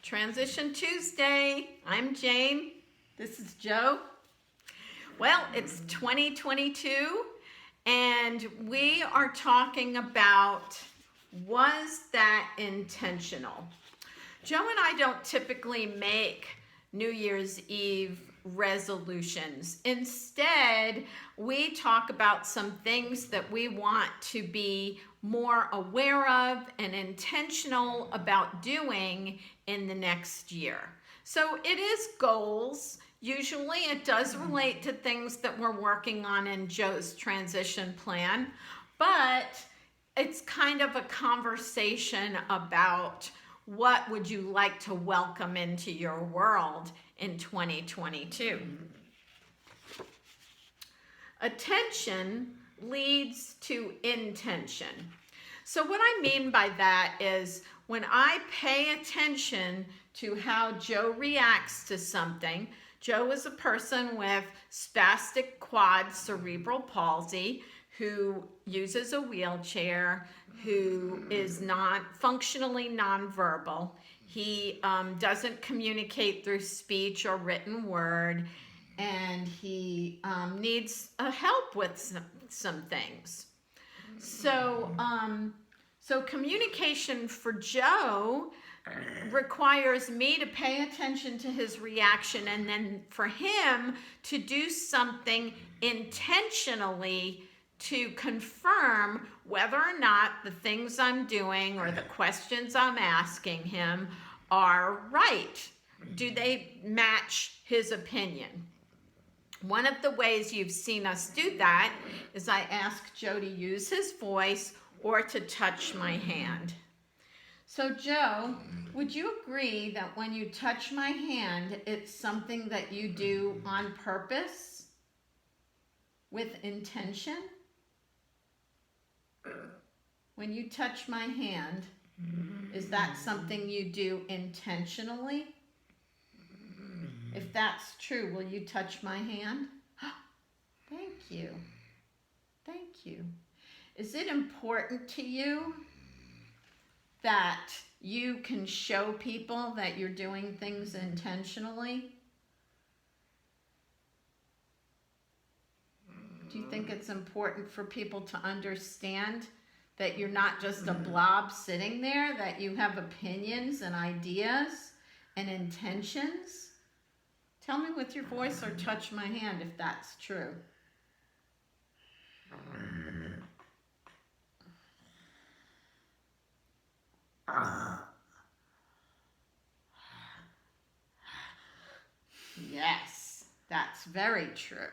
Transition Tuesday. I'm Jane. This is Joe. Well, it's 2022 and we are talking about, was that intentional? Joe and I don't typically make New Year's Eve resolutions. Instead, we talk about some things that we want to be more aware of and intentional about doing in the next year. So it is goals. Usually it does relate to things that we're working on in Joe's transition plan, but it's kind of a conversation about what would you like to welcome into your world in 2022. Attention leads to intention. So what I mean by that is when I pay attention to how Joe reacts to something. Joe is a person with spastic quad cerebral palsy who uses a wheelchair, who is not functionally nonverbal. He doesn't communicate through speech or written word, and he needs help with some things. So communication for Joe requires me to pay attention to his reaction and then for him to do something intentionally to confirm whether or not the things I'm doing or the questions I'm asking him are right. Do they match his opinion? One of the ways you've seen us do that is I ask Joe to use his voice or to touch my hand. So Joe, would you agree that when you touch my hand, it's something that you do on purpose, with intention? When you touch my hand, is that something you do intentionally? If that's true, will you touch my hand? Thank you. Thank you. Is it important to you that you can show people that you're doing things intentionally? Do you think it's important for people to understand that you're not just a blob sitting there, that you have opinions and ideas and intentions? Tell me with your voice or touch my hand if that's true. Yes, that's very true.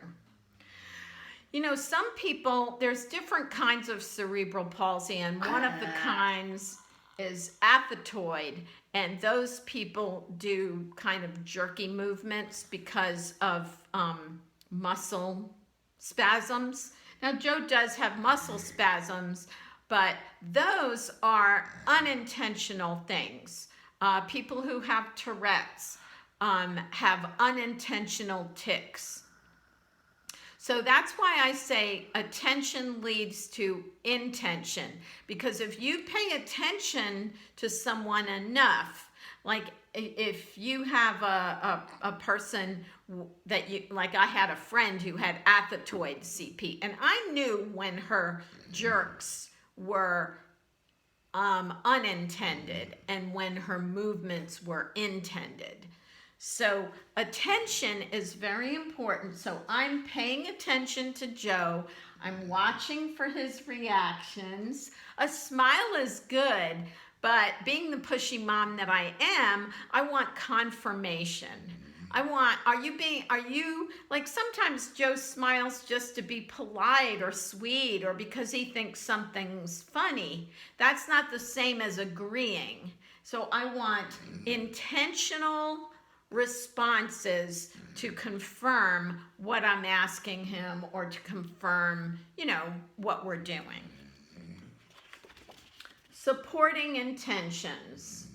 You know, some people, there's different kinds of cerebral palsy, and one of the kinds is athetoid, and those people do kind of jerky movements because of muscle spasms. Now, Joe does have muscle spasms, but those are unintentional things. People who have Tourette's have unintentional tics. So that's why I say attention leads to intention, because if you pay attention to someone enough, like if you have a person that you, like I had a friend who had athetoid CP, and I knew when her jerks were unintended and when her movements were intended. So attention is very important. So I'm paying attention to Joe. I'm watching for his reactions. A smile is good, but being the pushy mom that I am, I want confirmation. Are you, like sometimes Joe smiles just to be polite or sweet or because he thinks something's funny. That's not the same as agreeing. So I want intentional responses to confirm what I'm asking him or to confirm, what we're doing. Supporting intentions.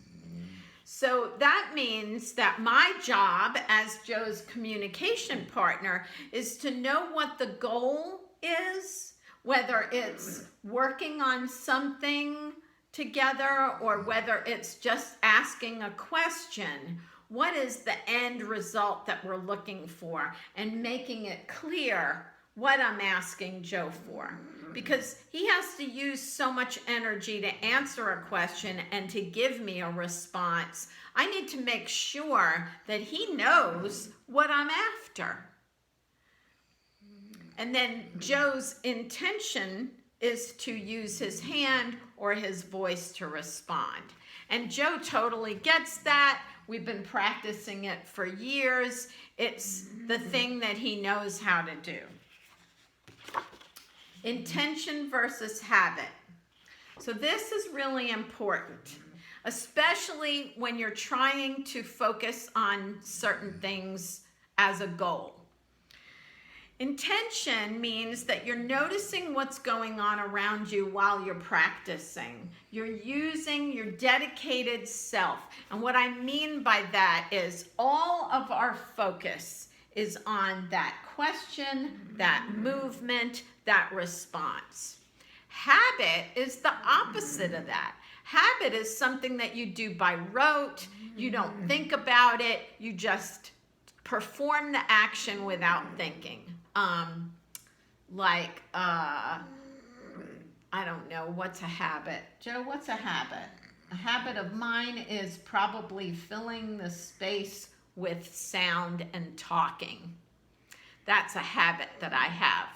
So that means that my job as Joe's communication partner is to know what the goal is, whether it's working on something together, or whether it's just asking a question, what is the end result that we're looking for, and making it clear what I'm asking Joe for. Because he has to use so much energy to answer a question and to give me a response. I need to make sure that he knows what I'm after. And then Joe's intention is to use his hand or his voice to respond. And Joe totally gets that. We've been practicing it for years. It's the thing that he knows how to do. Intention versus habit. So this is really important, especially when you're trying to focus on certain things as a goal. Intention means that you're noticing what's going on around you while you're practicing. You're using your dedicated self. And what I mean by that is all of our focus is on that question, that movement, that response. Habit is the opposite of that. Habit is something that you do by rote. You don't think about it. You just perform the action without thinking. I don't know, what's a habit? Joe, what's a habit? A habit of mine is probably filling the space with sound and talking. That's a habit that I have.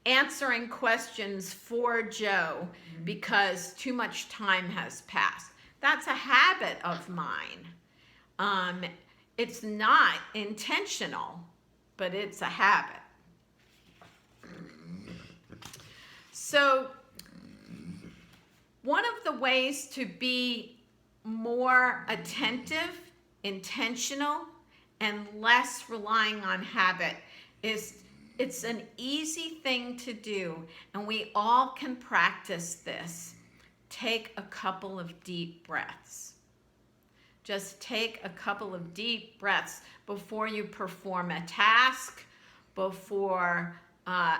Answering questions for Joe because too much time has passed. That's a habit of mine. It's not intentional, but it's a habit. So one of the ways to be more attentive, intentional, and less relying on habit is it's an easy thing to do, and we all can practice this. Take a couple of deep breaths. Just take a couple of deep breaths before you perform a task, before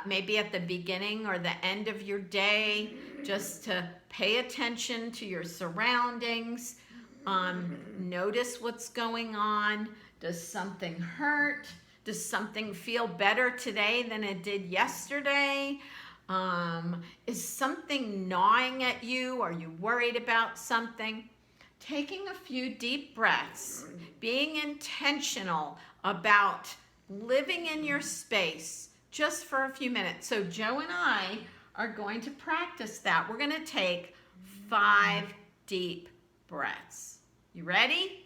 maybe at the beginning or the end of your day, just to pay attention to your surroundings. Notice what's going on. Does something hurt? Does something feel better today than it did yesterday? Is something gnawing at you? Are you worried about something? Taking a few deep breaths, being intentional about living in your space just for a few minutes. So Joe and I are going to practice that. We're going to take 5 deep breaths. You ready?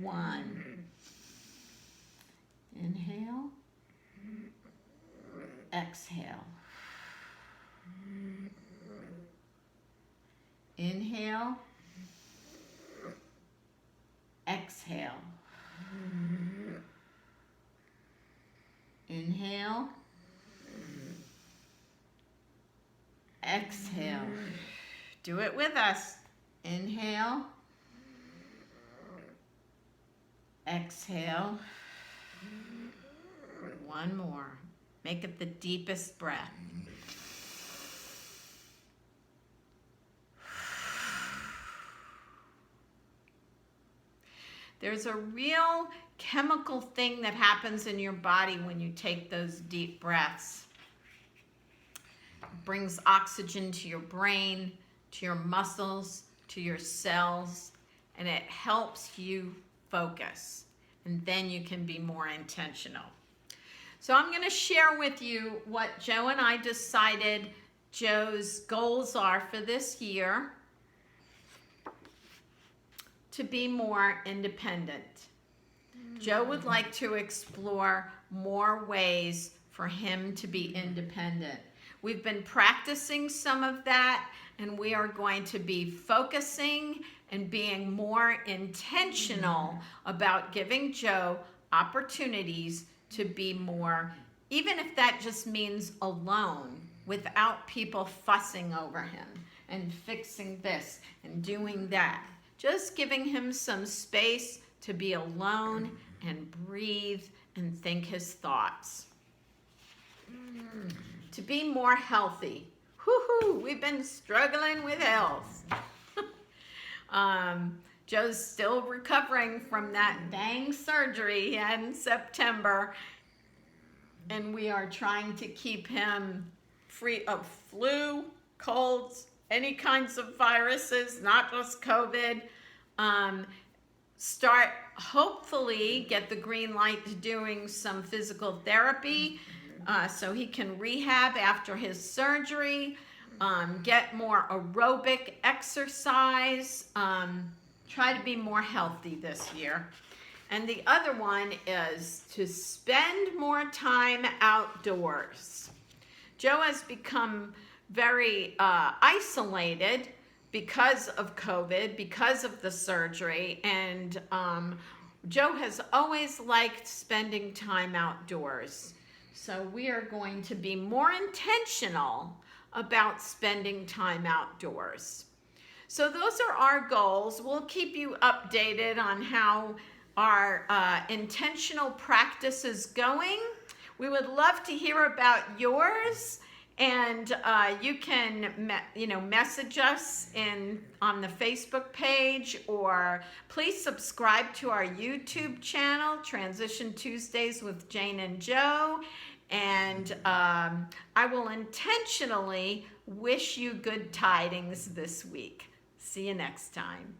1. Inhale. Exhale. Inhale. Exhale. Inhale. Exhale. Do it with us. Inhale. Exhale. One more. Make it the deepest breath. There's a real chemical thing that happens in your body when you take those deep breaths. It brings oxygen to your brain, to your muscles, to your cells, and it helps you focus. And then you can be more intentional. So I'm going to share with you what Joe and I decided Joe's goals are for this year to be more independent. Joe would like to explore more ways for him to be independent. We've been practicing some of that, and we are going to be focusing and being more intentional about giving Joe opportunities to be more, even if that just means alone, without people fussing over him and fixing this and doing that. Just giving him some space to be alone and breathe and think his thoughts. To be more healthy. Whoo-hoo, we've been struggling with health. Joe's still recovering from that dang surgery he had in September, and we are trying to keep him free of flu, colds, any kinds of viruses, not just COVID. Start, hopefully, get the green light to doing some physical therapy so he can rehab after his surgery, get more aerobic exercise, try to be more healthy this year. And the other one is to spend more time outdoors. Joe has become very isolated because of COVID, because of the surgery, and Joe has always liked spending time outdoors. So we are going to be more intentional about spending time outdoors. So those are our goals. We'll keep you updated on how our intentional practice is going. We would love to hear about yours. And you can, message us on the Facebook page, or please subscribe to our YouTube channel, Transition Tuesdays with Jane and Joe. And I will intentionally wish you good tidings this week. See you next time.